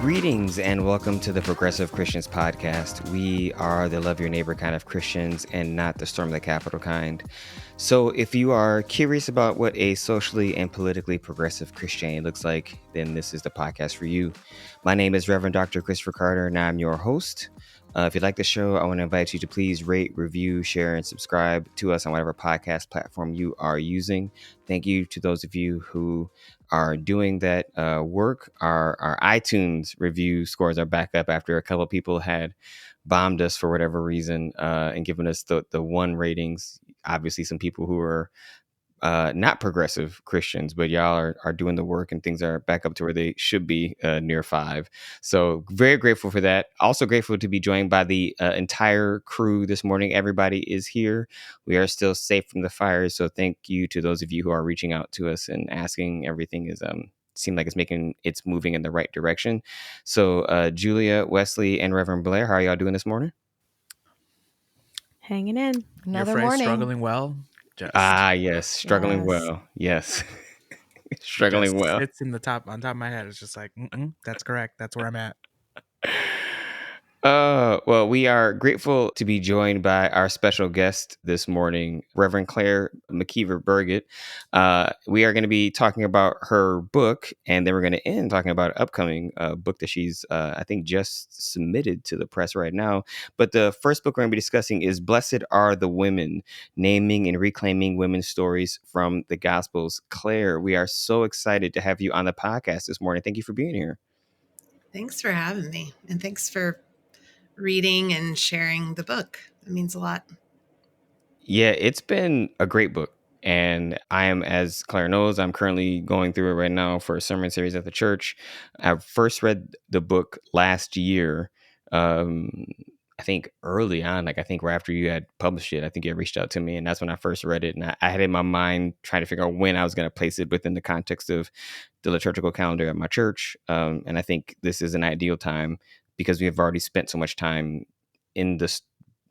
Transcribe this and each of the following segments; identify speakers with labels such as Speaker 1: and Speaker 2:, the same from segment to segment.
Speaker 1: Greetings and welcome to the Progressive Christians podcast. We are the love your neighbor kind of Christians and not the storm the Capitol kind. So if you are curious about what a socially and politically progressive Christianity looks like, then this is the podcast for you. My name is Reverend Dr. Christopher Carter and I'm your host. If you like the show, I want to invite you to please rate, review, share, and subscribe to us on whatever podcast platform you are using. Thank you to those of you who are doing that work. Our iTunes review scores are back up after a couple of people had bombed us for whatever reason and given us the one ratings. Obviously, some people who are not progressive Christians, but y'all are doing the work and things are back up to where they should be near 5. So very grateful for that. Also grateful to be joined by the entire crew this morning. Everybody is here. We are still safe from the fires. So thank you to those of you who are reaching out to us and asking. Everything is seem like it's moving in the right direction. So Julia, Wesley, and Reverend Blair, how are y'all doing this morning?
Speaker 2: Hanging in.
Speaker 3: Another
Speaker 4: Your phrase,
Speaker 3: morning.
Speaker 4: struggling well.
Speaker 1: Yes, struggling well. Yes. Struggling
Speaker 4: just
Speaker 1: well.
Speaker 4: It's on top of my head. It's just like, that's correct. That's where I'm at.
Speaker 1: Well, we are grateful to be joined by our special guest this morning, Reverend Claire McKeever-Burgett. We are going to be talking about her book, and then we're going to end talking about an upcoming book that she's, I think, just submitted to the press right now. But the first book we're going to be discussing is Blessed Are the Women, Naming and Reclaiming Women's Stories from the Gospels. Claire, we are so excited to have you on the podcast this morning. Thank you for being here.
Speaker 3: Thanks for having me. And thanks for reading and sharing the book. It means a lot.
Speaker 1: Yeah, it's been a great book. And I am, as Claire knows, I'm currently going through it right now for a sermon series at the church. I first read the book last year. I think early on, I think right after you had published it, I think you had reached out to me, and that's when I first read it. And I had in my mind trying to figure out when I was going to place it within the context of the liturgical calendar at my church. And I think this is an ideal time because we have already spent so much time in this,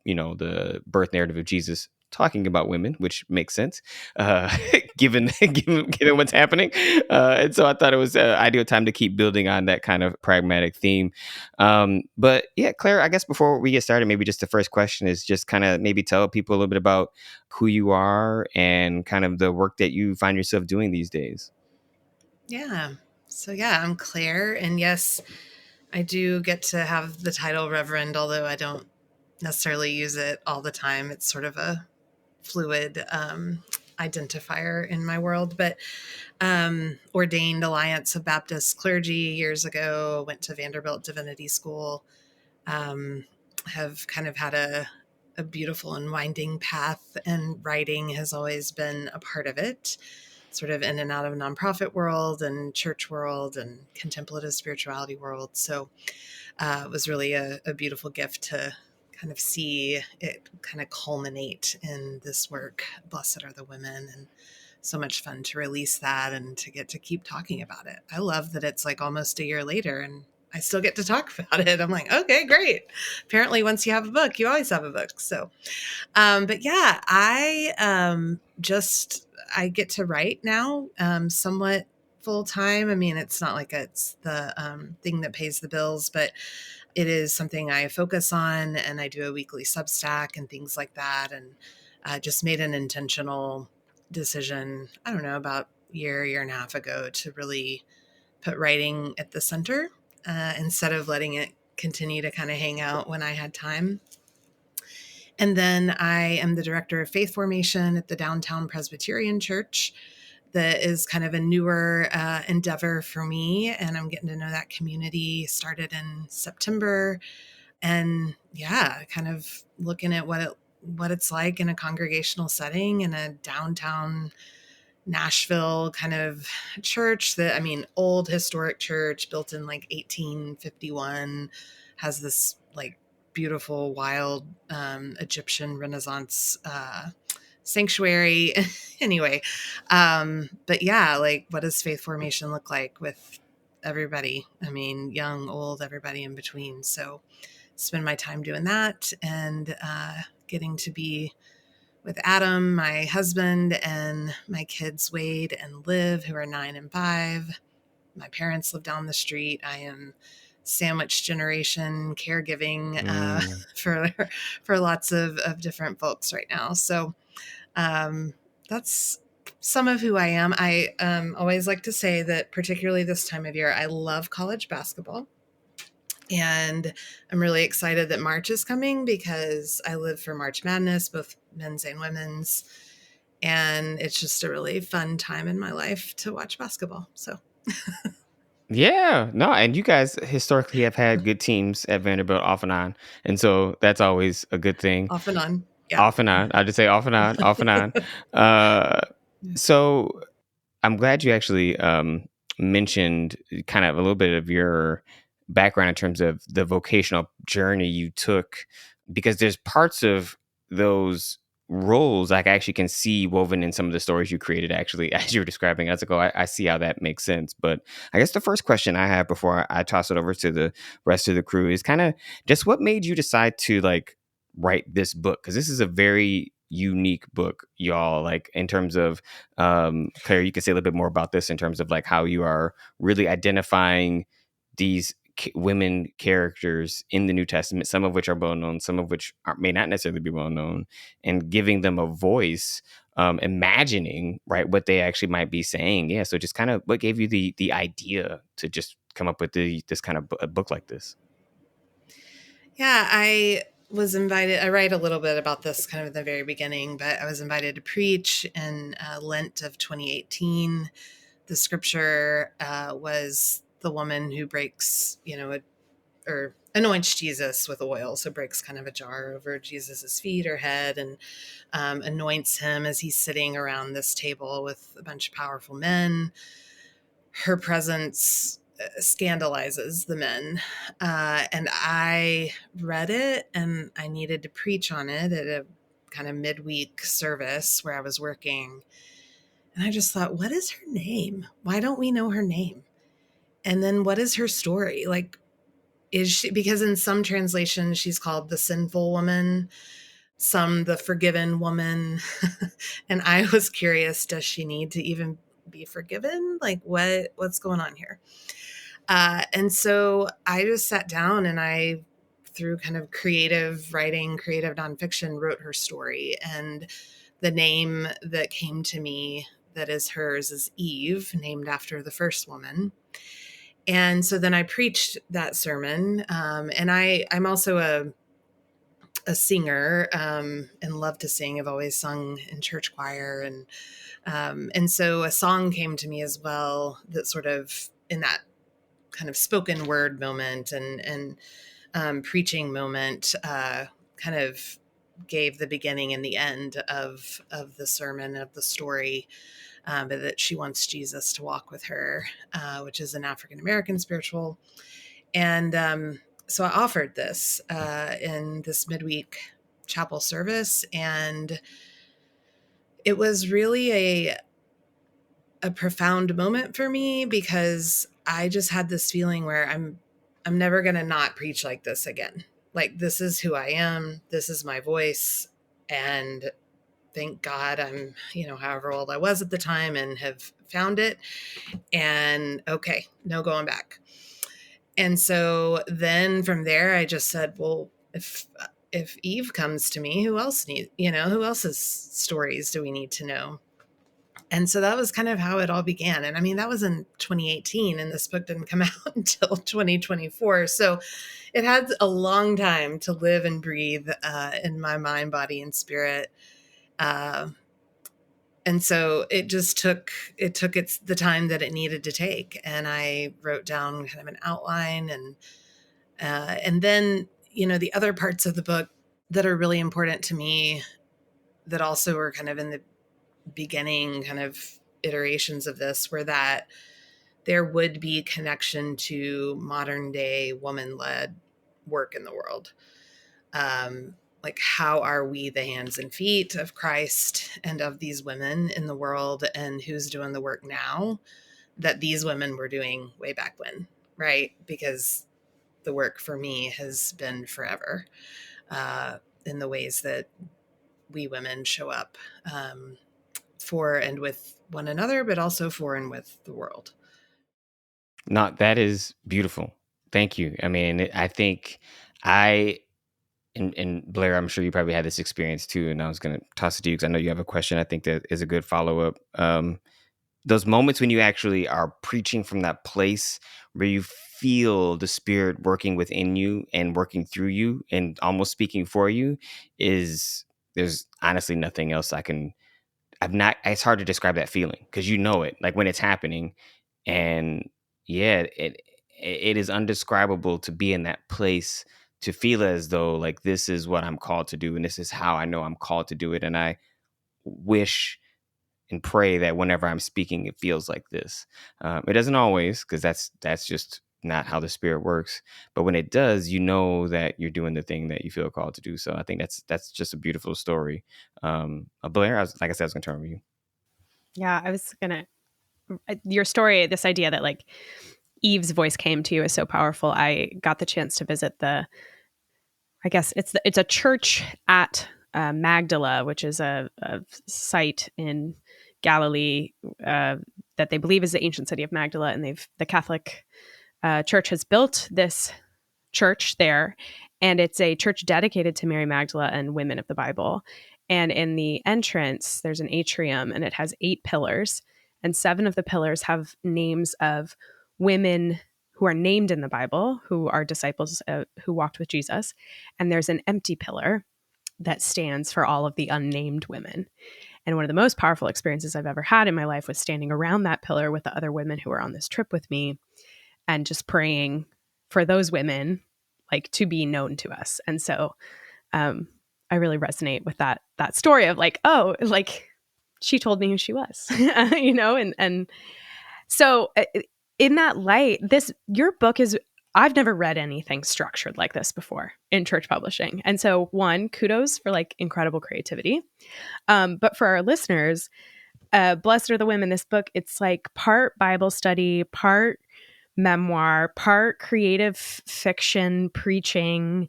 Speaker 1: the birth narrative of Jesus talking about women, which makes sense, given what's happening. And so I thought it was an ideal time to keep building on that kind of pragmatic theme. But yeah, Claire, I guess before we get started, maybe just the first question is just kind of maybe tell people a little bit about who you are and kind of the work that you find yourself doing these days.
Speaker 3: Yeah. So I'm Claire. And yes, I do get to have the title Reverend, although I don't necessarily use it all the time. It's sort of a fluid identifier in my world, but ordained Alliance of Baptist Clergy years ago, went to Vanderbilt Divinity School, have kind of had a beautiful and winding path, and writing has always been a part of it, sort of in and out of nonprofit world and church world and contemplative spirituality world. So it was really a beautiful gift to kind of see it kind of culminate in this work, Blessed Are the Women, and so much fun to release that and to get to keep talking about it. I love that it's like almost a year later and I still get to talk about it. I'm like, okay, great. Apparently once you have a book, you always have a book. So, but yeah, I get to write now, somewhat full time. I mean, it's not like it's the thing that pays the bills, but it is something I focus on, and I do a weekly Substack and things like that. And just made an intentional decision, I don't know, about year and a half ago to really put writing at the center instead of letting it continue to kind of hang out when I had time. And then I am the director of faith formation at the Downtown Presbyterian Church. That is kind of a newer endeavor for me. And I'm getting to know that community. Started in September. And yeah, kind of looking at what it's like in a congregational setting in a downtown Nashville kind of church old historic church built in like 1851, has this like beautiful, wild Egyptian Renaissance sanctuary. Anyway, but yeah, like what does faith formation look like with everybody? I mean, young, old, everybody in between. So spend my time doing that and getting to be with Adam, my husband, and my kids, Wade and Liv, who are 9 and 5. My parents live down the street. I am sandwich generation caregiving
Speaker 1: Mm.
Speaker 3: for lots of different folks right now. So that's some of who I am. I always like to say that, particularly this time of year, I love college basketball. And I'm really excited that March is coming because I live for March Madness, both men's and women's. And it's just a really fun time in my life to watch basketball. So,
Speaker 1: Yeah, no, and you guys historically have had good teams at Vanderbilt off and on, and so that's always a good thing.
Speaker 3: off and on. Yeah.
Speaker 1: Off and on, I just say off and on, off and on. Uh, so I'm glad you actually mentioned kind of a little bit of your background in terms of the vocational journey you took, because there's parts of those roles like I actually can see woven in some of the stories you created actually as you were describing. I was like, oh, I see how that makes sense. But I guess the first question I have before I toss it over to the rest of the crew is kind of just what made you decide to like write this book? Because this is a very unique book, y'all, like in terms of Claire, you can say a little bit more about this in terms of like how you are really identifying these women characters in the New Testament, some of which are well known, some of which may not necessarily be well known, and giving them a voice, imagining right what they actually might be saying. Yeah, so just kind of what gave you the idea to just come up with this kind of a book like this?
Speaker 3: Yeah, I was invited. I write a little bit about this kind of at the very beginning, but I was invited to preach in Lent of 2018. The scripture was the woman who breaks, or anoints Jesus with oil. So breaks kind of a jar over Jesus's feet or head and anoints him as he's sitting around this table with a bunch of powerful men. Her presence scandalizes the men. And I read it and I needed to preach on it at a kind of midweek service where I was working. And I just thought, what is her name? Why don't we know her name? And then what is her story? Like, is she, because in some translations she's called the sinful woman, some the forgiven woman. And I was curious, does she need to even be forgiven? Like what's going on here? And so I just sat down and I, through kind of creative writing, creative nonfiction, wrote her story. And the name that came to me that is hers is Eve, named after the first woman. And so then I preached that sermon. And I'm also a singer and love to sing. I've always sung in church choir. And so a song came to me as well that sort of in that kind of spoken word moment and preaching moment kind of gave the beginning and the end of the sermon, of the story, but that she wants Jesus to walk with her, which is an African-American spiritual. And so I offered this in this midweek chapel service, and it was really a profound moment for me because I just had this feeling where I'm never going to not preach like this again. Like, this is who I am. This is my voice. And thank God I'm, however old I was at the time and have found it. And okay, no going back. And so then from there, I just said, well, if Eve comes to me, who else's stories do we need to know? And so that was kind of how it all began. And I mean, that was in 2018 and this book didn't come out until 2024. So it had a long time to live and breathe in my mind, body, and spirit. And so it just took the time that it needed to take. And I wrote down kind of an outline and then, the other parts of the book that are really important to me that also were kind of in the beginning kind of iterations of this were that there would be connection to modern day woman-led work in the world. Like, how are we the hands and feet of Christ and of these women in the world, and who's doing the work now that these women were doing way back when, right? Because the work for me has been forever in the ways that we women show up for and with one another, but also for and with the world.
Speaker 1: No, that is beautiful. Thank you. I mean, I think and Blair, I'm sure you probably had this experience too. And I was going to toss it to you because I know you have a question. I think that is a good follow up. Those moments when you actually are preaching from that place where you feel the Spirit working within you and working through you and almost speaking for you is there's honestly nothing else I've not, it's hard to describe that feeling because you know it, like when it's happening. And yeah, it is undescribable to be in that place, to feel as though like this is what I'm called to do and this is how I know I'm called to do it. And I wish and pray that whenever I'm speaking, it feels like this. It doesn't always, because that's just not how the Spirit works. But when it does, you know that you're doing the thing that you feel called to do. So I think that's just a beautiful story. Blair, like I said, I was going to turn over you.
Speaker 2: Yeah, I was gonna. Your story, this idea that like Eve's voice came to you is so powerful. I got the chance to visit I guess it's a church at Magdala, which is a site in Galilee that they believe is the ancient city of Magdala, and the Catholic Church has built this church there, and it's a church dedicated to Mary Magdala and women of the Bible. And in the entrance, there's an atrium, and it has 8 pillars, and 7 of the pillars have names of women who are named in the Bible, who are disciples who walked with Jesus. And there's an empty pillar that stands for all of the unnamed women. And one of the most powerful experiences I've ever had in my life was standing around that pillar with the other women who were on this trip with me and just praying for those women, like, to be known to us. And so I really resonate with that story of like, oh, like she told me who she was, you know? And so in that light, your book is, I've never read anything structured like this before in church publishing. And so one, kudos for like incredible creativity. But for our listeners, Blessed Are the Women, this book, it's like part Bible study, part memoir, part creative fiction, preaching,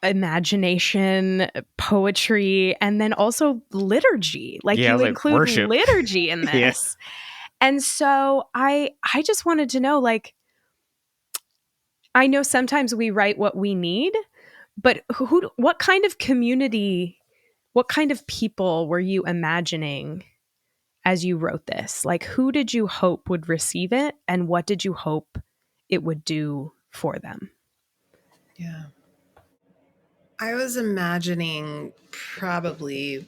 Speaker 2: imagination, poetry, and then also liturgy. Like you include
Speaker 1: worship.
Speaker 2: liturgy in this.
Speaker 1: Yes.
Speaker 2: And so I just wanted to know, like, I know sometimes we write what we need, but what kind of community, what kind of people were you imagining as you wrote this? Like, who did you hope would receive it, and what did you hope it would do for them?
Speaker 3: Yeah. I was imagining probably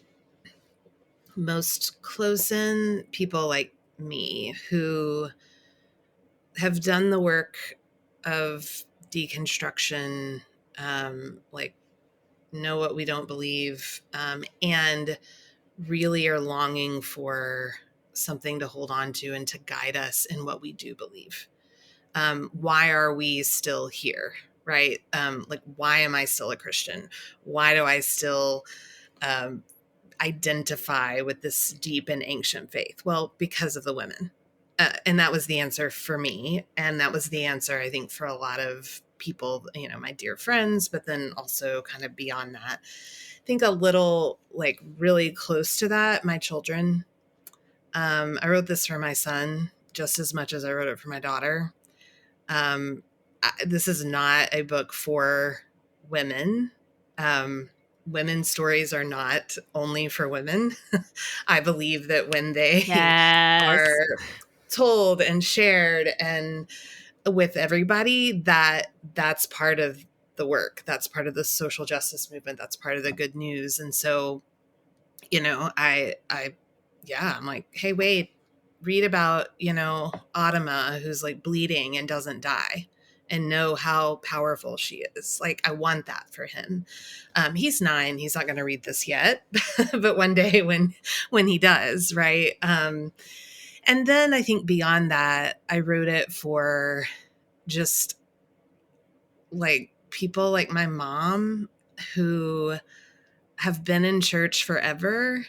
Speaker 3: most close-in people like me who have done the work of deconstruction, like know what we don't believe, and really are longing for something to hold on to and to guide us in what we do believe. Why are we still here? Right? Like, why am I still a Christian? Why do I still identify with this deep and ancient faith? Well, because of the women. And that was the answer for me. And that was the answer, I think, for a lot of people, you know, my dear friends, but then also kind of beyond that. I think a little, like, really close to that, my children. I wrote this for my son just as much as I wrote it for my daughter. This is not a book for women. Women's stories are not only for women. I believe that when they are told and shared and with everybody, that's part of the work. That's part of the social justice movement. That's part of the good news. And so, you know, I'm like, hey, wait, read about, you know, Autumna, who's like bleeding and doesn't die, and know how powerful she is. Like, I want that for him. He's 9. He's not going to read this yet, but one day when he does, right? And then I think beyond that, I wrote it for just like people like my mom who have been in church forever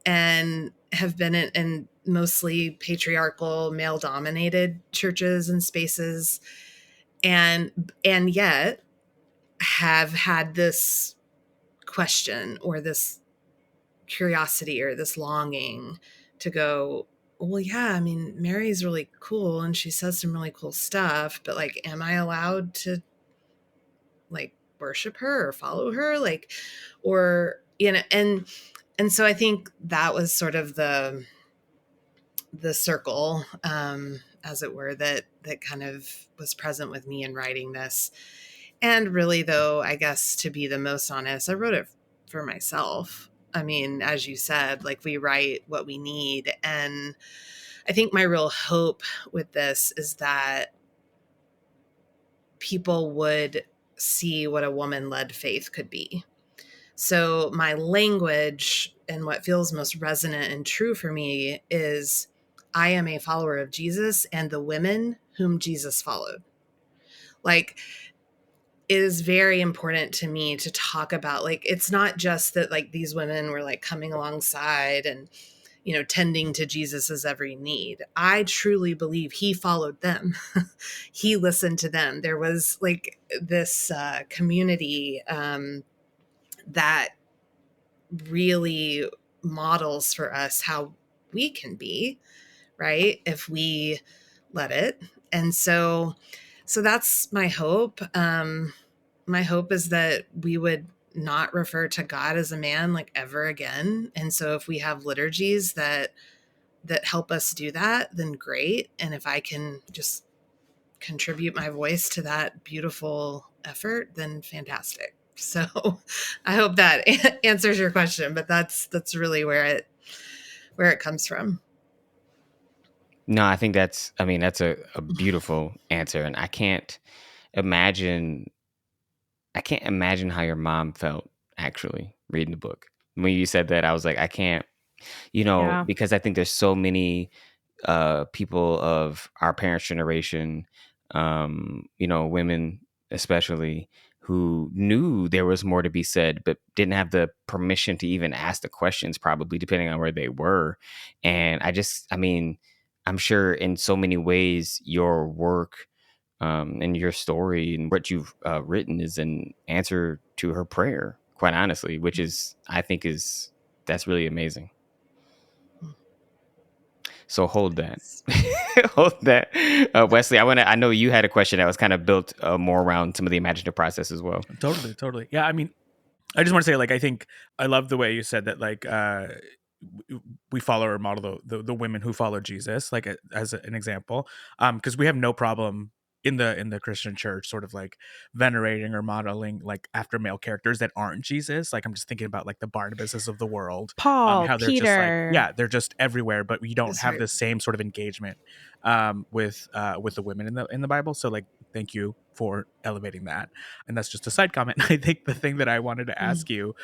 Speaker 3: and have been in mostly patriarchal, male-dominated churches and spaces, and yet have had this question or this curiosity or this longing to go, well, yeah, I mean, Mary's really cool and she says some really cool stuff, but like, am I allowed to like worship her or follow her? Like, or, you know, and so I think that was sort of the circle, as it were, that kind of was present with me in writing this. And really, though, I guess to be the most honest, I wrote it for myself. I mean, as you said, like we write what we need. And I think my real hope with this is that people would see what a woman-led faith could be. So my language and what feels most resonant and true for me is I am a follower of Jesus and the women whom Jesus followed. Like, it is very important to me to talk about, like, it's not just that like these women were like coming alongside and, you know, tending to Jesus's every need. I truly believe he followed them. He listened to them. There was like this community that really models for us how we can be, right, if we let it. And so that's my hope. My hope is that we would not refer to God as a man like ever again. And so if we have liturgies that help us do that, then great. And if I can just contribute my voice to that beautiful effort, then fantastic. So I hope that answers your question, but that's really where it comes from.
Speaker 1: No, I think that's a beautiful answer. And I can't imagine how your mom felt actually reading the book. When you said that, I was like, I can't,
Speaker 2: Yeah.
Speaker 1: because I think there's so many people of our parents' generation, women especially, who knew there was more to be said, but didn't have the permission to even ask the questions, probably depending on where they were. And I'm sure in so many ways, your work and your story and what you've written is an answer to her prayer, quite honestly, which that's really amazing. So hold that. Hold that. Wesley, I know you had a question that was kind of built more around some of the imaginative process as well.
Speaker 4: Totally. Yeah, I mean, I just want to say, like, I think I love the way you said that, like, we follow or model the women who follow Jesus, like as an example, because we have no problem in the Christian church sort of like venerating or modeling like after male characters that aren't Jesus. Like I'm just thinking about like the Barnabases of the world,
Speaker 2: Paul,
Speaker 4: how they're just like,
Speaker 2: Peter.
Speaker 4: yeah, they're just everywhere, but we don't
Speaker 3: That's
Speaker 4: have
Speaker 3: right.
Speaker 4: the same sort of engagement with the women in the Bible. So like, thank you for elevating that. And that's just a side comment. I think the thing that I wanted to ask you,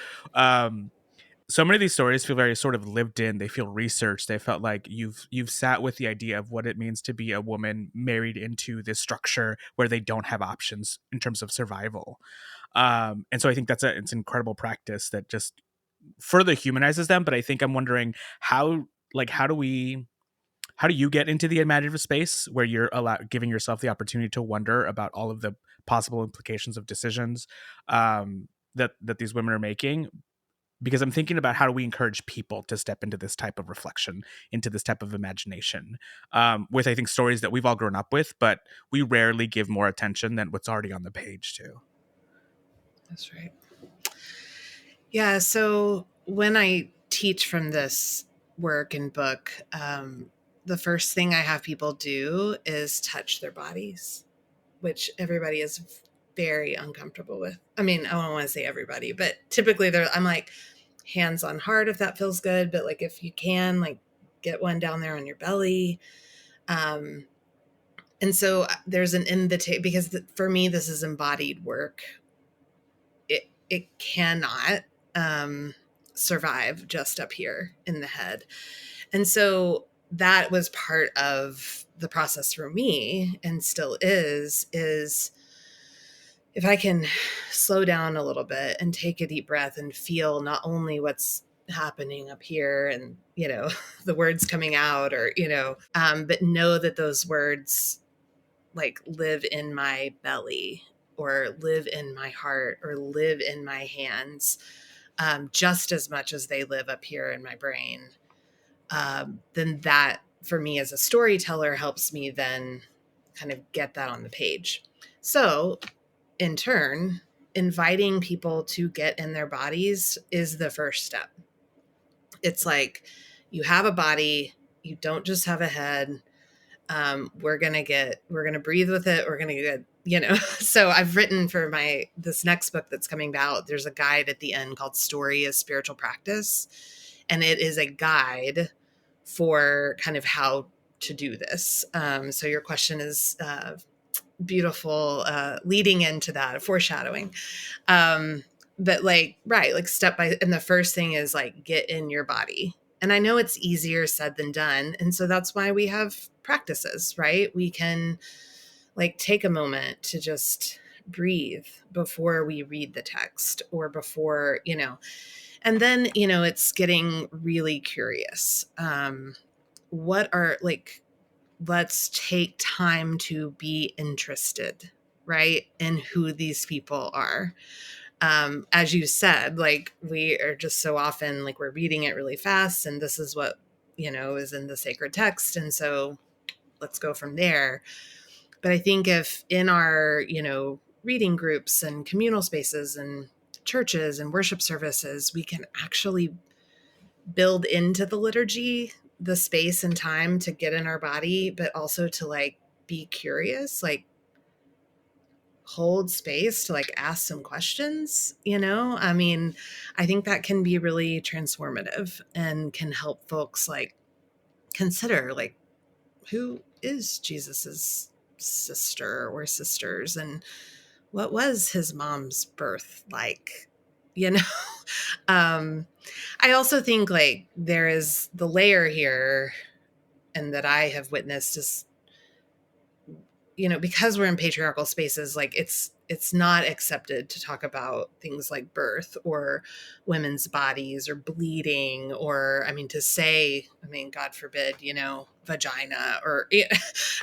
Speaker 4: so many of these stories feel very sort of lived in. They feel researched. They felt like you've sat with the idea of what it means to be a woman married into this structure where they don't have options in terms of survival. And so I think it's an incredible practice that just further humanizes them. But I think I'm wondering how do you get into the imaginative space where you're giving yourself the opportunity to wonder about all of the possible implications of decisions that these women are making? Because I'm thinking about how do we encourage people to step into this type of reflection, into this type of imagination, with, I think, stories that we've all grown up with, but we rarely give more attention than what's already on the page too.
Speaker 3: That's right. Yeah. So when I teach from this work and book, the first thing I have people do is touch their bodies, which everybody is very uncomfortable with. I mean, I don't want to say everybody, but typically I'm like, hands on heart if that feels good, but like if you can, like get one down there on your belly. And so there's an invitation, because for me this is embodied work. It cannot survive just up here in the head. And so that was part of the process for me, and still is if I can slow down a little bit and take a deep breath and feel not only what's happening up here and, the words coming out or, but know that those words like live in my belly or live in my heart or live in my hands, just as much as they live up here in my brain. Then for me as a storyteller helps me then kind of get that on the page. So in turn, inviting people to get in their bodies is the first step. It's like, you have a body, you don't just have a head. We're going to breathe with it. We're going to get, so I've written for this next book that's coming out. There's a guide at the end called Story as Spiritual Practice. And it is a guide for kind of how to do this. So your question is beautiful, leading into that, foreshadowing. But like step by, and the first thing is like, get in your body. And I know it's easier said than done. And so that's why we have practices, right? We can like take a moment to just breathe before we read the text, or before, and then, it's getting really curious. Let's take time to be interested, right, in who these people are. As you said, like, we are just so often like, we're reading it really fast, and this is what, is in the sacred text. And so let's go from there. But I think if in our, reading groups and communal spaces and churches and worship services, we can actually build into the liturgy the space and time to get in our body, but also to like be curious, like hold space to like ask some questions, I mean, I think that can be really transformative and can help folks like consider like, who is Jesus's sister or sisters, and what was his mom's birth like, I also think like there is the layer here, and that I have witnessed is, because we're in patriarchal spaces, like it's not accepted to talk about things like birth or women's bodies or bleeding, or, to say, God forbid, vagina, or,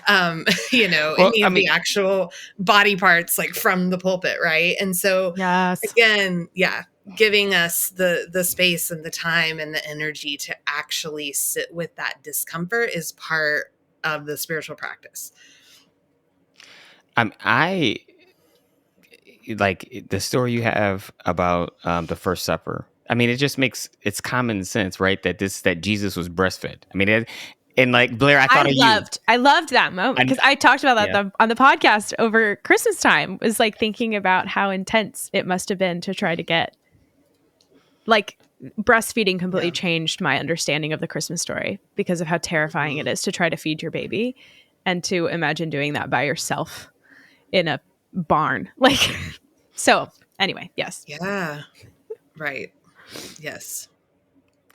Speaker 1: Well,
Speaker 3: any of the actual body parts, like from the pulpit. Right. And so
Speaker 2: Yes.
Speaker 3: again, giving us the space and the time and the energy to actually sit with that discomfort is part of the spiritual practice.
Speaker 1: I like the story you have about the First Supper. I mean, it's common sense, right? That Jesus was breastfed. I mean, and like Blair, I thought
Speaker 2: I loved that moment, because I talked about that on the podcast over Christmas time. Was like thinking about how intense it must have been to try to get, like, breastfeeding completely changed my understanding of the Christmas story, because of how terrifying it is to try to feed your baby, and to imagine doing that by yourself in a barn. Like, so anyway, yes.
Speaker 3: Yeah. Right. Yes.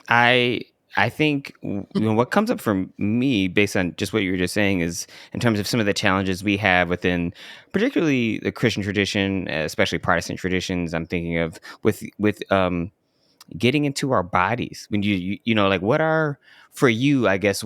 Speaker 1: I think what comes up for me based on just what you were just saying is in terms of some of the challenges we have within particularly the Christian tradition, especially Protestant traditions. I'm thinking of with getting into our bodies. When you like, what are, for you, I guess,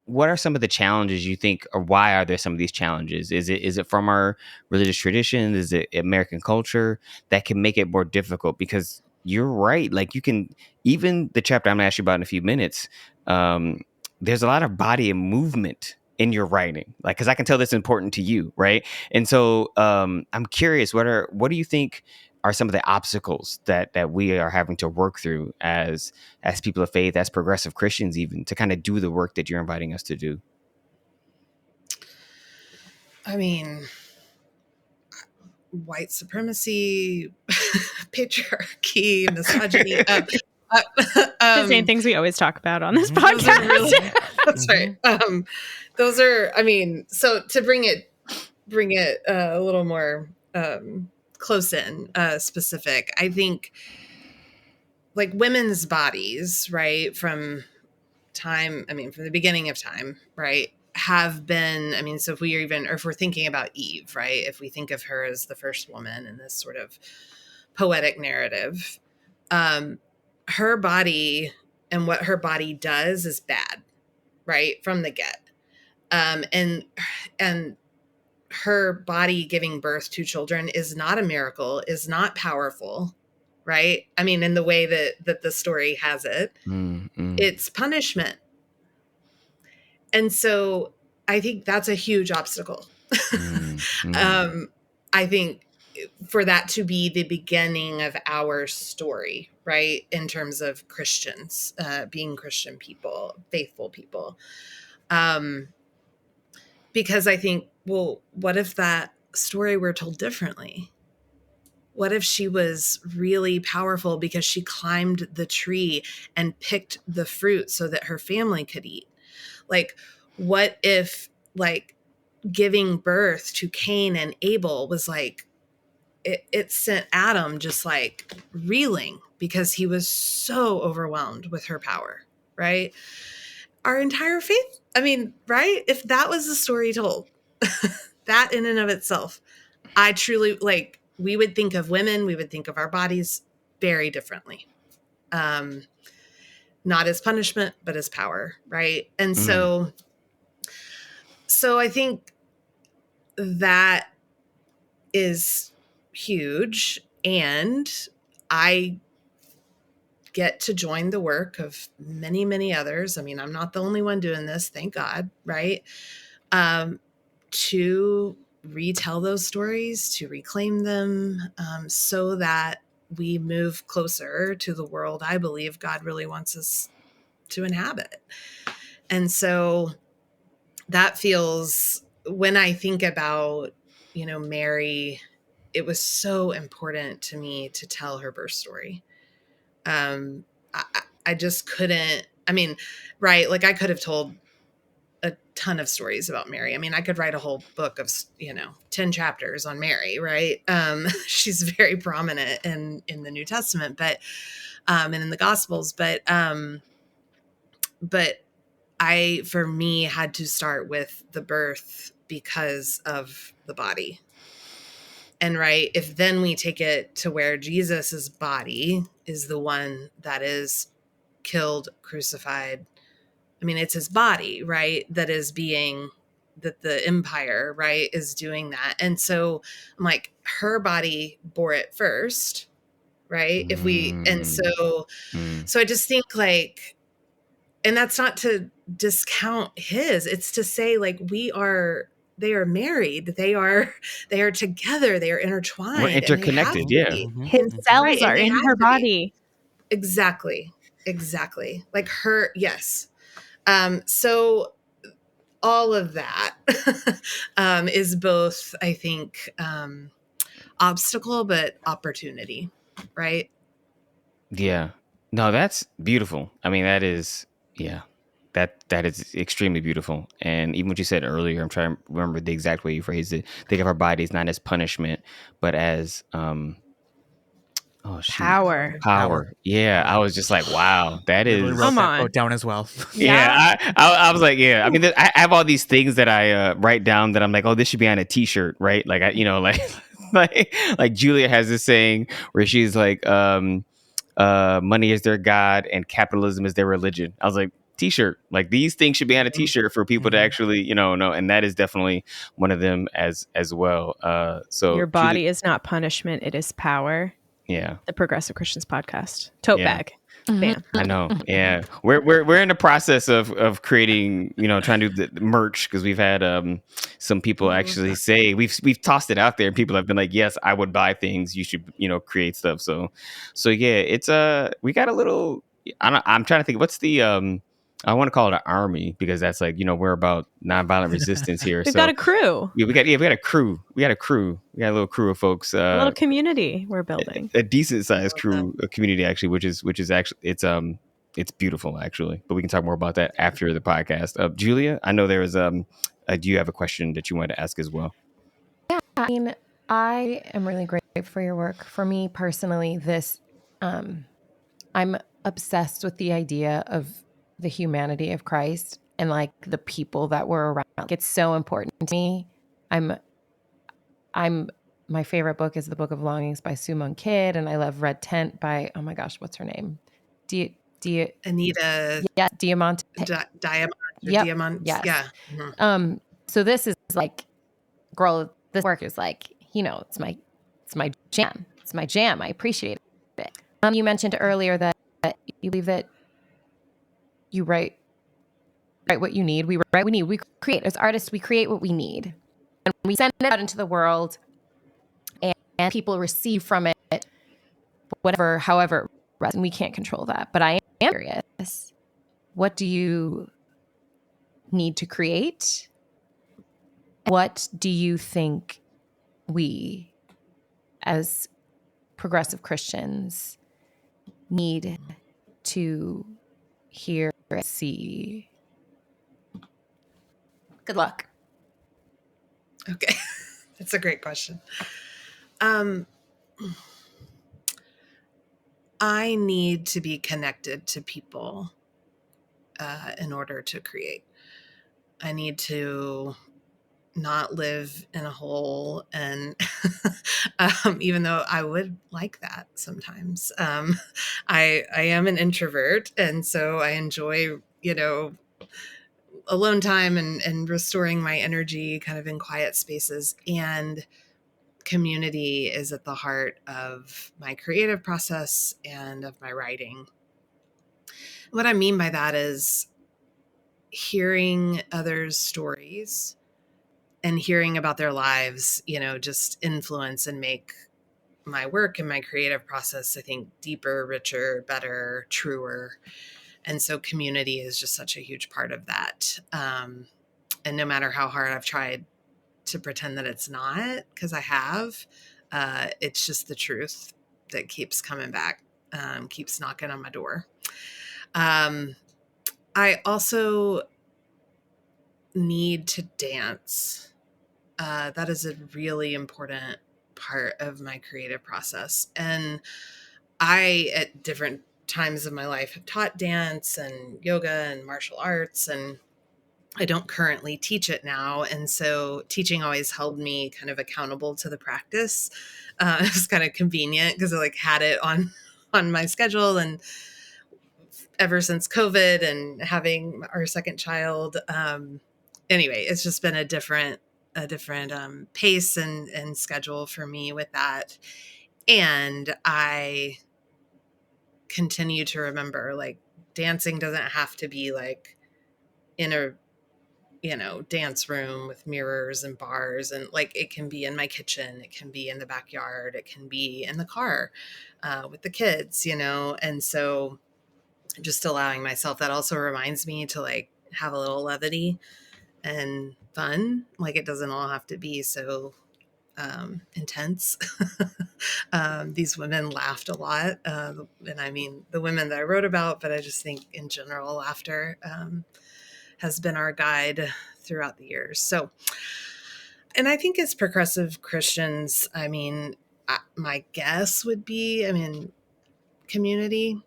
Speaker 1: what are some of the challenges you think, or why are there some of these challenges? Is it from our religious traditions? Is it American culture that can make it more difficult? Because you're right. Like, you can, even the chapter I'm going to ask you about in a few minutes, there's a lot of body and movement in your writing, like, because I can tell that's important to you, right? And so I'm curious, what do you think are some of the obstacles that we are having to work through as people of faith, as progressive Christians, even to kind of do the work that you're inviting us to do?
Speaker 3: I mean, white supremacy, patriarchy, misogyny.
Speaker 2: The same things we always talk about on this podcast.
Speaker 3: That's right. Those are, so to bring it a little more close in, specific, I think, like, women's bodies, right, from the beginning of time, right, have been, so if we're thinking about Eve, right, if we think of her as the first woman in this sort of poetic narrative, her body and what her body does is bad, right, from the get. And her body giving birth to children is not a miracle, is not powerful, right? In the way that the story has it,
Speaker 1: Mm-hmm.
Speaker 3: it's punishment. And so I think that's a huge obstacle. I think for that to be the beginning of our story, right? In terms of Christians, being Christian people, faithful people. Because I think, well, what if that story were told differently? What if she was really powerful because she climbed the tree and picked the fruit so that her family could eat? Like, what if, like, giving birth to Cain and Abel was like, it sent Adam just like reeling because he was so overwhelmed with her power, right? Our entire faith, I mean, right? If that was the story told, that in and of itself, I truly, like, we would think of women, we would think of our bodies very differently. Not as punishment, but as power, right? And so I think that is huge. And I get to join the work of many, many others. I mean, I'm not the only one doing this, thank God, right? To retell those stories, to reclaim them, so that we move closer to the world I believe God really wants us to inhabit. And so that feels, when I think about, Mary, it was so important to me to tell her birth story. I just couldn't, I mean, right. Like, I could have told a ton of stories about Mary. I mean, I could write a whole book of, 10 chapters on Mary, right? She's very prominent in the New Testament, but, and in the Gospels, but I, for me, had to start with the birth because of the body. And right, if then we take it to where Jesus's body is the one that is killed, crucified. I mean, it's his body, right? That the empire, right, is doing that. And so I'm like, her body bore it first, right? So I just think, like, and that's not to discount his, it's to say, like, they are married. They are together. They are intertwined.
Speaker 1: We're interconnected. Yeah.
Speaker 2: His cells are in her body.
Speaker 3: Exactly. Like her. Yes. So all of that is both, I think, obstacle, but opportunity. Right.
Speaker 1: Yeah. No, that's beautiful. I mean, that is, yeah, that is extremely beautiful. And even what you said earlier, I'm trying to remember the exact way you phrased it. Think of our bodies not as punishment, but as power. Yeah, I was just like, wow, that
Speaker 4: Literally
Speaker 1: is.
Speaker 4: wrote that quote down as well.
Speaker 1: Yeah, I was like, yeah. I mean, I have all these things that I write down that I'm like, oh, this should be on a T-shirt, right? Like, like Julia has this saying where she's like, money is their god and capitalism is their religion. I was like, T-shirt, like these things should be on a T-shirt for people to actually, know. And that is definitely one of them as well. So
Speaker 2: your body is not punishment; it is power.
Speaker 1: Yeah,
Speaker 2: the Progressive Christians podcast tote bag. Bam.
Speaker 1: I know. Yeah, we're in the process of creating, trying to do the merch, because we've had some people actually say we've tossed it out there, and people have been like, yes, I would buy things. You should create stuff. So yeah, it's we got a little. I'm trying to think. What's the I want to call it an army, because that's like, we're about nonviolent resistance here.
Speaker 2: We've got a crew.
Speaker 1: Yeah, we got a crew. We got a little crew of folks.
Speaker 2: A little community we're building.
Speaker 1: A decent sized crew, a community actually, which is actually it's beautiful actually. But we can talk more about that after the podcast. Julia, I know there is do you have a question that you wanted to ask as well?
Speaker 5: Yeah, I mean, I am really grateful for your work. For me personally, I'm obsessed with the idea of the humanity of Christ and like the people that were around. Like, it's so important to me. My favorite book is The Book of Longings by Sue Monk Kidd, and I love Red Tent by, oh my gosh, what's her name?
Speaker 3: Anita.
Speaker 5: Yeah, Diamante.
Speaker 3: Diamond.
Speaker 5: Yep.
Speaker 3: Diamond.
Speaker 5: Yes.
Speaker 3: Yeah.
Speaker 5: Mm-hmm. So this is like, girl, this work is like, it's my jam. It's my jam. I appreciate it. You mentioned earlier that you believe that you write write what you need. We write what we need. We create, as artists, we create what we need. And we send it out into the world, and people receive from it whatever, however, and we can't control that. But I am curious, what do you need to create? What do you think we, as progressive Christians, need to hear and see? Good luck.
Speaker 3: Okay. That's a great question. I need to be connected to people in order to create. I need to not live in a hole, and even though I would like that sometimes. I am an introvert, and so I enjoy, alone time and restoring my energy kind of in quiet spaces. And community is at the heart of my creative process and of my writing. What I mean by that is hearing others' stories and hearing about their lives, just influence and make my work and my creative process, I think, deeper, richer, better, truer. And so community is just such a huge part of that. And no matter how hard I've tried to pretend that it's not, because I have, it's just the truth that keeps coming back, keeps knocking on my door. I also need to dance. That is a really important part of my creative process. And I, at different times of my life, have taught dance and yoga and martial arts, and I don't currently teach it now. And so teaching always held me kind of accountable to the practice. It was kind of convenient because I had it on my schedule. And ever since COVID and having our second child, anyway, it's just been a different pace and schedule for me with that. And I continue to remember, dancing doesn't have to be in a dance room with mirrors and bars, and it can be in my kitchen, it can be in the backyard, it can be in the car with the kids, and so just allowing myself, that also reminds me to have a little levity and fun. It doesn't all have to be so intense. These women laughed a lot, and I mean the women that I wrote about, but I just think in general laughter has been our guide throughout the years. So, and I think as progressive Christians, I mean, my guess would be, community,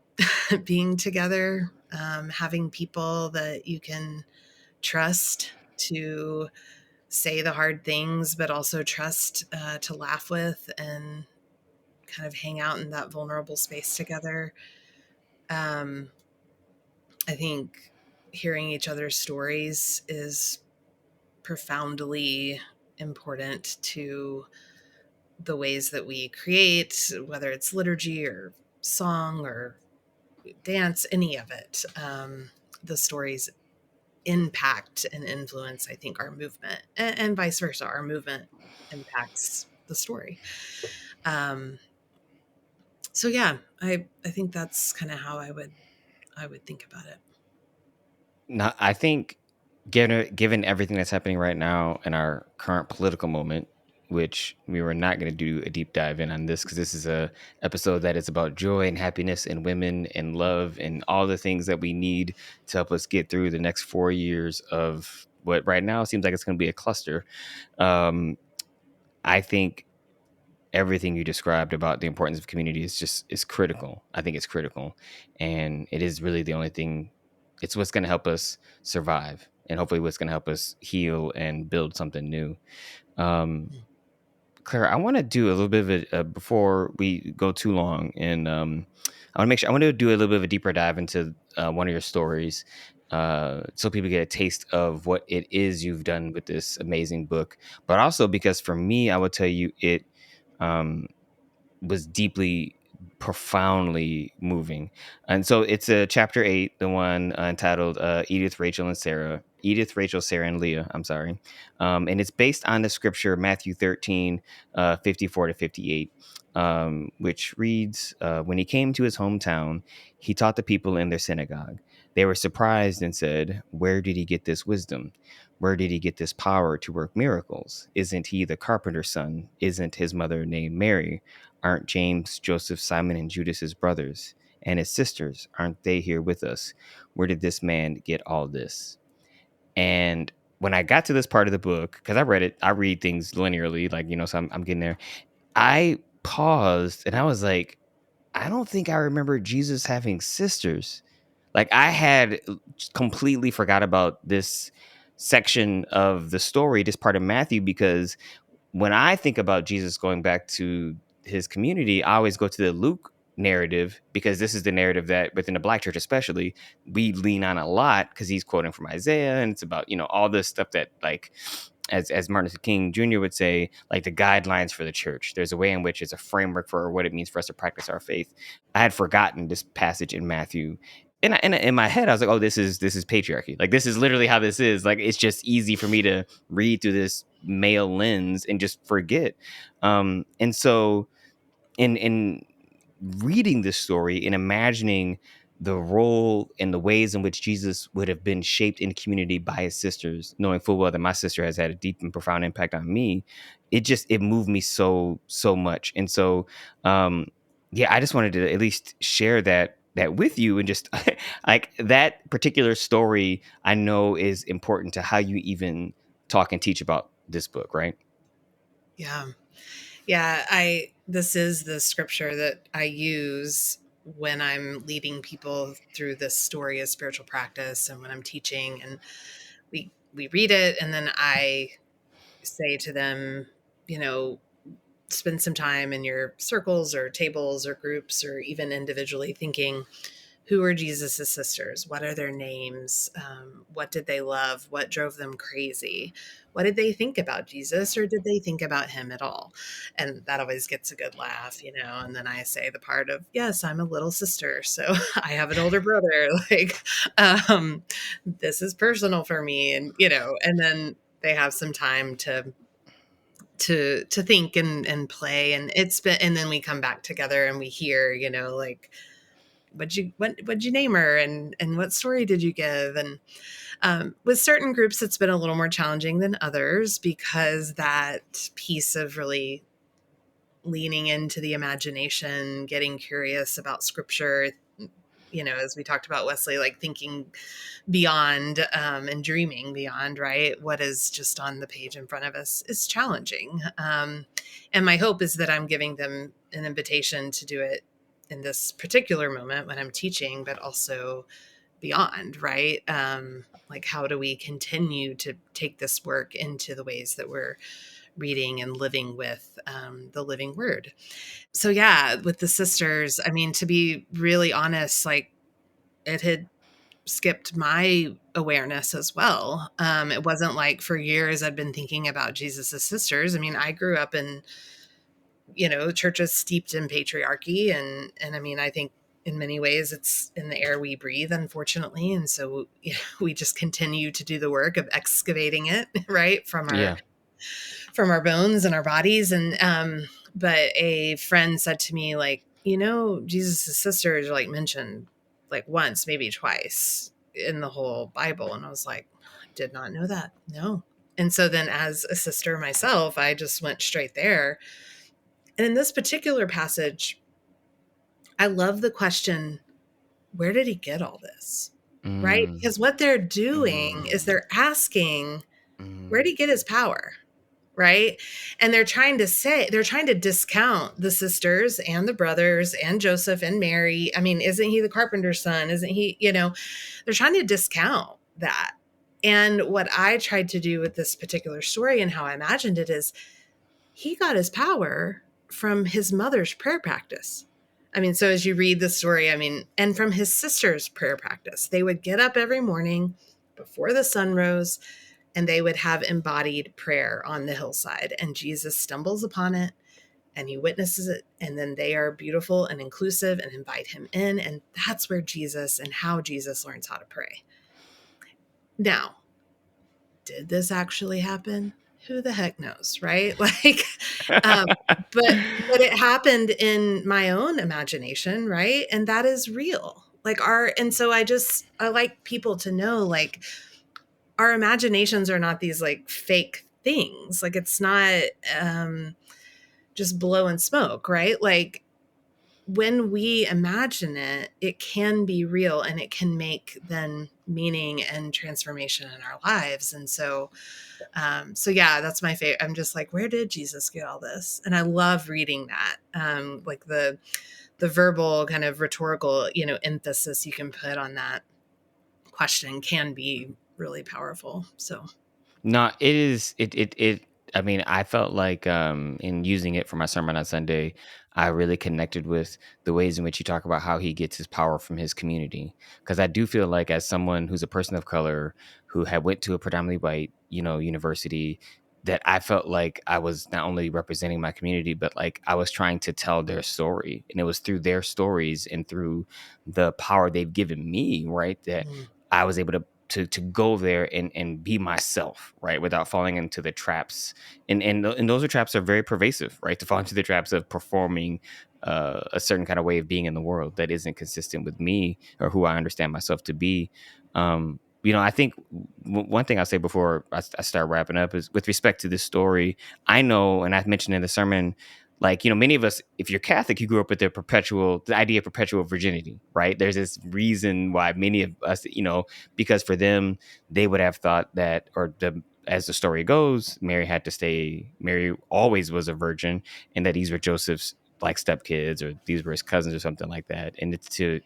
Speaker 3: being together, having people that you can trust to say the hard things, but also trust to laugh with and kind of hang out in that vulnerable space together. I think hearing each other's stories is profoundly important to the ways that we create, whether it's liturgy or song or dance, any of it. The stories impact and influence, I think, our movement, and vice versa. Our movement impacts the story. So yeah, I think that's kind of how I would think about it.
Speaker 1: Now, I think given everything that's happening right now in our current political moment, which we were not going to do a deep dive in on this because this is a episode that is about joy and happiness and women and love and all the things that we need to help us get through the next 4 years of what right now seems like it's going to be a cluster. I think everything you described about the importance of community is critical. I think it's critical, and it is really the only thing. It's what's going to help us survive, and hopefully what's going to help us heal and build something new. Claire, I want to do a little bit of a before we go too long, and I want to do a little bit of a deeper dive into one of your stories, so people get a taste of what it is you've done with this amazing book. But also because for me, I would tell you it was deeply profoundly moving. And so it's a chapter 8, the one entitled Edith, Rachel, Sarah, and Leah. I'm sorry. And it's based on the scripture Matthew 13, 54 to 58, which reads, when he came to his hometown, he taught the people in their synagogue. They were surprised and said, "Where did he get this wisdom? Where did he get this power to work miracles? Isn't he the carpenter's son? Isn't his mother named Mary? Aren't James, Joseph, Simon, and Judas his brothers? And his sisters, aren't they here with us? Where did this man get all this?" And when I got to this part of the book, because I read things linearly, like, so I'm getting there. I paused and I was like, I don't think I remember Jesus having sisters. Like, I had completely forgot about this section of the story, this part of Matthew, because when I think about Jesus going back to his community, I always go to the Luke narrative, because this is the narrative that within the Black church especially we lean on a lot, because he's quoting from Isaiah, and it's about all this stuff that, like, as Martin Luther King Jr. would say, like, the guidelines for the church. There's a way in which it's a framework for what it means for us to practice our faith. I had forgotten this passage in Matthew. And in my head, I was like, oh, this is patriarchy. Like, this is literally how this is. Like, it's just easy for me to read through this male lens and just forget. And so in reading this story and imagining the role and the ways in which Jesus would have been shaped in community by his sisters, knowing full well that my sister has had a deep and profound impact on me, it moved me so much. And so, I just wanted to at least share that with you, and just like, that particular story I know is important to how you even talk and teach about this book, right?
Speaker 3: Yeah. This is the scripture that I use when I'm leading people through this story of spiritual practice, and when I'm teaching, and we read it, and then I say to them, spend some time in your circles or tables or groups, or even individually, thinking, who are Jesus's sisters? What are their names? What did they love? What drove them crazy? What did they think about Jesus, or did they think about him at all? And that always gets a good laugh, and then I say the part of, yes, I'm a little sister, so I have an older brother. Like, this is personal for me. And, and then they have some time to think and play. And and then we come back together and we hear, like, what'd you name her, and what story did you give? And with certain groups, it's been a little more challenging than others, because that piece of really leaning into the imagination, getting curious about scripture, as we talked about, Wesley, like thinking beyond, and dreaming beyond, right? What is just on the page in front of us is challenging. And my hope is that I'm giving them an invitation to do it in this particular moment when I'm teaching, but also beyond, right? Like, how do we continue to take this work into the ways that we're reading and living with the living word? So with the sisters, I mean, to be really honest, like, it had skipped my awareness as well. It wasn't like for years I'd been thinking about Jesus's sisters. I mean, I grew up in, churches steeped in patriarchy. And I mean, I think in many ways it's in the air we breathe, unfortunately. And so we just continue to do the work of excavating it, right, from our bones and our bodies. And but a friend said to me, like, Jesus's sisters are like mentioned like once, maybe twice in the whole Bible. And I was like, I did not know that. No. And so then, as a sister myself, I just went straight there. And in this particular passage, I love the question, where did he get all this? Right? Because what they're doing is they're asking, where did he get his power? Right? And they're trying to discount the sisters and the brothers and Joseph and Mary. I mean, isn't he the carpenter's son? Isn't he, they're trying to discount that. And what I tried to do with this particular story and how I imagined it is, he got his power from his mother's prayer practice. I mean, so as you read the story, I mean, and from his sister's prayer practice, they would get up every morning before the sun rose, and they would have embodied prayer on the hillside, and Jesus stumbles upon it and he witnesses it, and then they are beautiful and inclusive and invite him in. And that's where Jesus and how Jesus learns how to pray. Now, did this actually happen? Who the heck knows, right? Like, but it happened in my own imagination, right? And that is real. Like and so I like people to know, like, our imaginations are not these like fake things. Like, it's not just blow and smoke, right? Like, when we imagine it, it can be real, and it can make then meaning and transformation in our lives. And so yeah, that's my favorite. I'm just like, where did Jesus get all this? And I love reading that. Like the verbal kind of rhetorical, emphasis you can put on that question can be really powerful. So
Speaker 1: No, it is it I mean, I felt like in using it for my sermon on Sunday, I really connected with the ways in which he talk about how he gets his power from his community. Because I do feel like, as someone who's a person of color who had went to a predominantly white, university, that I felt like I was not only representing my community, but like I was trying to tell their story. And it was through their stories and through the power they've given me, right, that I was able to go there and be myself, right, without falling into the traps. And those traps are very pervasive, right, to fall into the traps of performing a certain kind of way of being in the world that isn't consistent with me or who I understand myself to be. I think one thing I'll say before I start wrapping up is, with respect to this story, I know, and I've mentioned in the sermon, like, many of us, if you're Catholic, you grew up with the idea of perpetual virginity, right? There's this reason why many of us, because for them, they would have thought that, as the story goes, Mary always was a virgin, and that these were Joseph's like stepkids, or these were his cousins or something like that. And it's to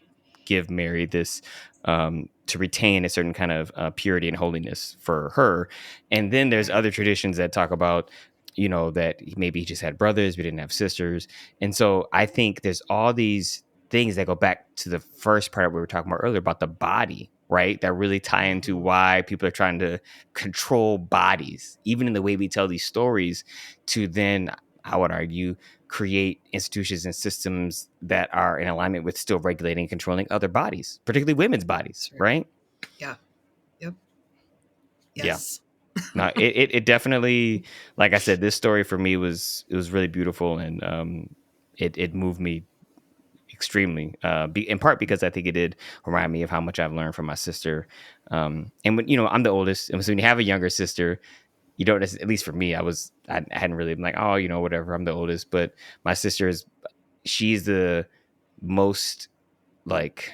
Speaker 1: give Mary this, to retain a certain kind of purity and holiness for her. And then there's other traditions that talk about, that maybe he just had brothers, but didn't have sisters. And so I think there's all these things that go back to the first part we were talking about earlier about the body, right? That really tie into why people are trying to control bodies, even in the way we tell these stories, to then, I would argue, create institutions and systems that are in alignment with still regulating and controlling other bodies, particularly women's bodies, right?
Speaker 3: Yeah. Yep.
Speaker 1: Yes. No, it definitely, like I said, this story for me was really beautiful, and it moved me extremely, in part because I think it did remind me of how much I've learned from my sister. And when, I'm the oldest, and so when you have a younger sister, you don't, at least for me, I hadn't really been like, oh, whatever, I'm the oldest. But my sister she's the most, like,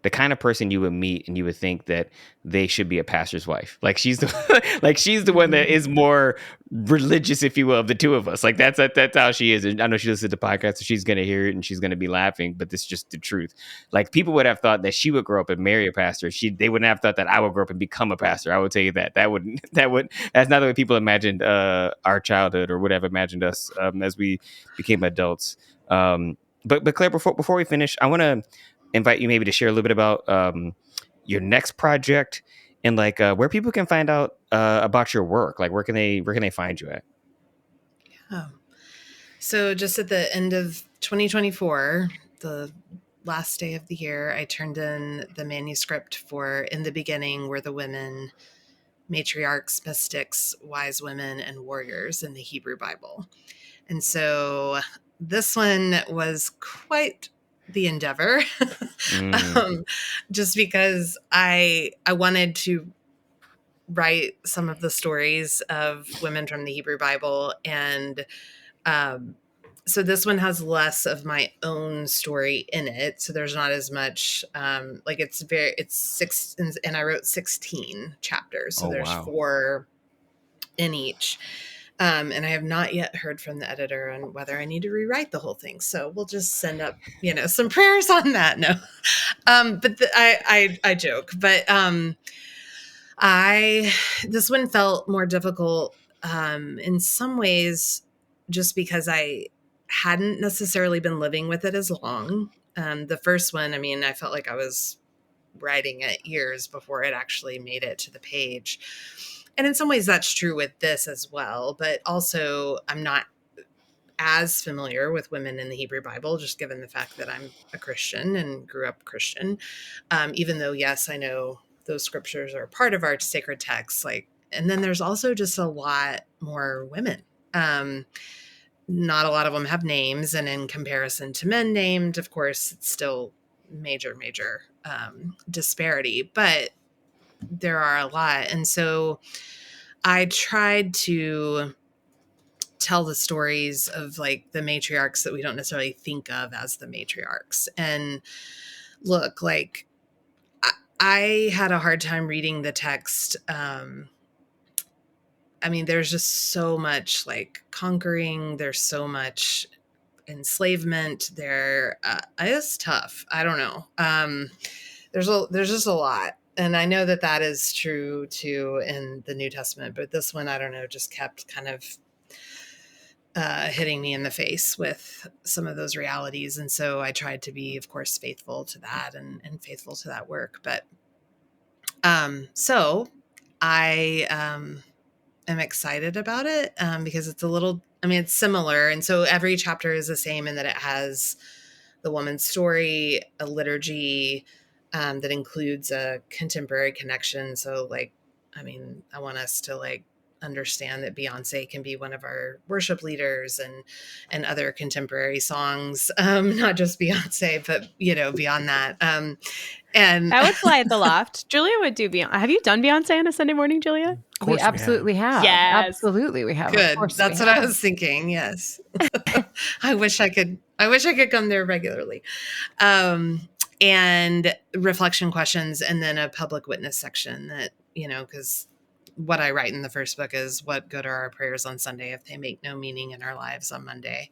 Speaker 1: the kind of person you would meet and you would think that they should be a pastor's wife. Like, she's the one that is more religious, if you will, of the two of us. Like, that's how she is. And I know she listens to the podcast, so she's going to hear it and she's going to be laughing, but this is just the truth. Like, people would have thought that she would grow up and marry a pastor. They wouldn't have thought that I would grow up and become a pastor. I would tell you that's not the way people imagined our childhood, or would have imagined us as we became adults. But Claire, before we finish, I want to invite you maybe to share a little bit about your next project, and like where people can find out about your work. Like, where can they find you at?
Speaker 3: Yeah. So just at the end of 2024, the last day of the year, I turned in the manuscript for In the Beginning Were the Women, Matriarchs, Mystics, Wise Women, and Warriors in the Hebrew Bible. And so this one was quite the endeavor, just because I wanted to write some of the stories of women from the Hebrew Bible. And so this one has less of my own story in it. So there's not as much, like, it's 6, and I wrote 16 chapters. So there's 4 in each. And I have not yet heard from the editor on whether I need to rewrite the whole thing. So we'll just send up, some prayers on that. No, but I joke. But this one felt more difficult in some ways, just because I hadn't necessarily been living with it as long. The first one, I felt like I was writing it years before it actually made it to the page. And in some ways that's true with this as well. But also, I'm not as familiar with women in the Hebrew Bible, just given the fact that I'm a Christian and grew up Christian. Even though, yes, I know those scriptures are part of our sacred texts. And then there's also just a lot more women. Not a lot of them have names, and in comparison to men named, of course, it's still major disparity, but there are a lot. And so I tried to tell the stories of the matriarchs that we don't necessarily think of as the matriarchs. And look, I had a hard time reading the text. There's just so much conquering. There's so much enslavement there. It's tough. I don't know. There's just a lot. And I know that is true too in the New Testament, but this one, I don't know, just kept kind of hitting me in the face with some of those realities. And so I tried to be, of course, faithful to that and faithful to that work. But so I am excited about it because it's it's similar. And so every chapter is the same in that it has the woman's story, a liturgy that includes a contemporary connection. So I want us to understand that Beyonce can be one of our worship leaders and other contemporary songs, not just Beyonce, but beyond that. And
Speaker 2: I would fly at the loft. Julia would do Beyonce. Have you done Beyonce on a Sunday morning, Julia?
Speaker 5: We absolutely have.
Speaker 2: Yes.
Speaker 5: Absolutely we have.
Speaker 3: Good. That's what I was thinking. Yes. I wish I could come there regularly. And reflection questions, and then a public witness section that, because what I write in the first book is what good are our prayers on Sunday if they make no meaning in our lives on Monday.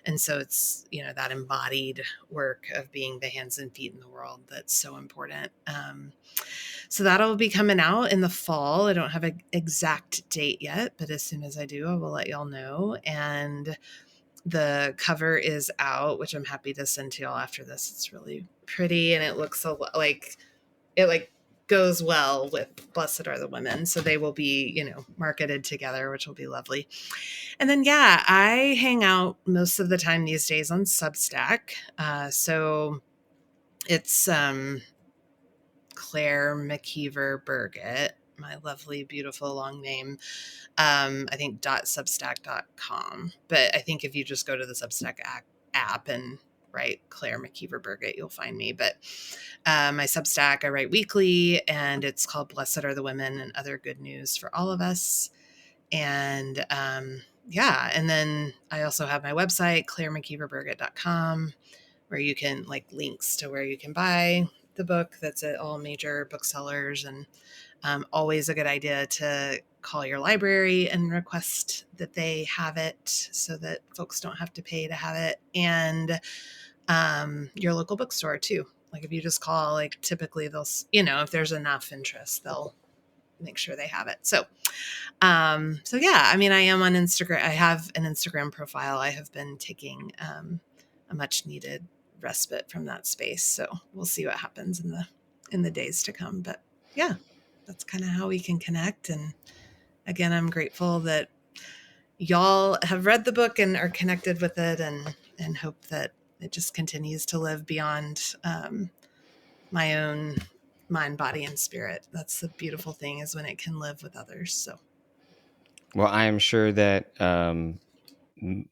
Speaker 3: And so it's, that embodied work of being the hands and feet in the world that's so important. So that'll be coming out in the fall. I don't have an exact date yet, but as soon as I do, I will let y'all know. And the cover is out, which I'm happy to send to y'all after this. It's really pretty, and it looks like it goes well with Blessed Are the Women. So they will be, marketed together, which will be lovely. And then, I hang out most of the time these days on Substack. So it's Claire McKeever-Burgett, my lovely, beautiful, long name. I think .substack.com. But I think if you just go to the Substack app and write Claire McKeever-Burgett, you'll find me. But my Substack, I write weekly, and it's called Blessed Are the Women and Other Good News for All of Us. And and then I also have my website, clairemckeeverburgett.com, where you can links to where you can buy the book. That's at all major booksellers. And always a good idea to call your library and request that they have it so that folks don't have to pay to have it. And your local bookstore too. If you just call, typically they'll, if there's enough interest, they'll make sure they have it. So, I am on Instagram. I have an Instagram profile. I have been taking a much needed respite from that space. So we'll see what happens in the days to come. But yeah, that's kind of how we can connect. And again, I'm grateful that y'all have read the book and are connected with it, and hope that it just continues to live beyond my own mind, body, and spirit. That's the beautiful thing, is when it can live with others. So,
Speaker 1: well, I am sure that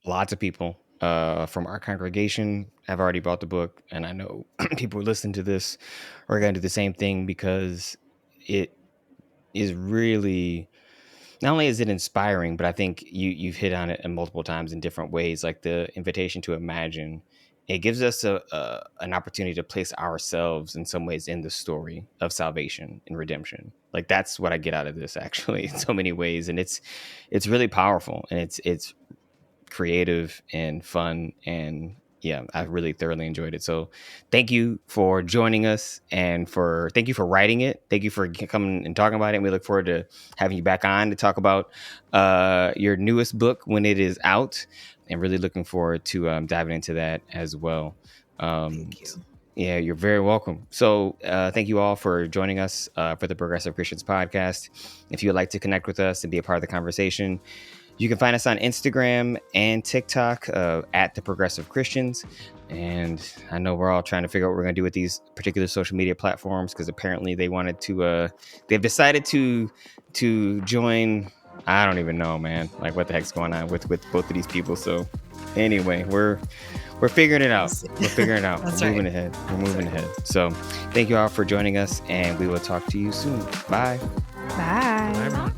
Speaker 1: lots of people from our congregation have already bought the book, and I know people who listen to this are going to do the same thing, because it is really, not only is it inspiring, but I think you've hit on it multiple times in different ways, like the invitation to imagine. It gives us an opportunity to place ourselves in some ways in the story of salvation and redemption. That's what I get out of this, actually, in so many ways. And it's really powerful, and it's creative and fun, and I really thoroughly enjoyed it. So thank you for joining us, and thank you for writing it. Thank you for coming and talking about it. And we look forward to having you back on to talk about your newest book when it is out, and really looking forward to diving into that as well.
Speaker 3: thank you.
Speaker 1: Yeah, you're very welcome. So thank you all for joining us for the Progressive Christians podcast. If you would like to connect with us and be a part of the conversation, You can find us on Instagram and TikTok at The Progressive Christians. And I know we're all trying to figure out what we're going to do with these particular social media platforms, because apparently they wanted to, they've decided to join. I don't even know, man. Like, what the heck's going on with both of these people? So anyway, we're figuring it out. We're figuring it out. We're moving ahead. We're moving ahead. So thank you all for joining us, and we will talk to you soon. Bye.
Speaker 2: Bye.
Speaker 4: Bye.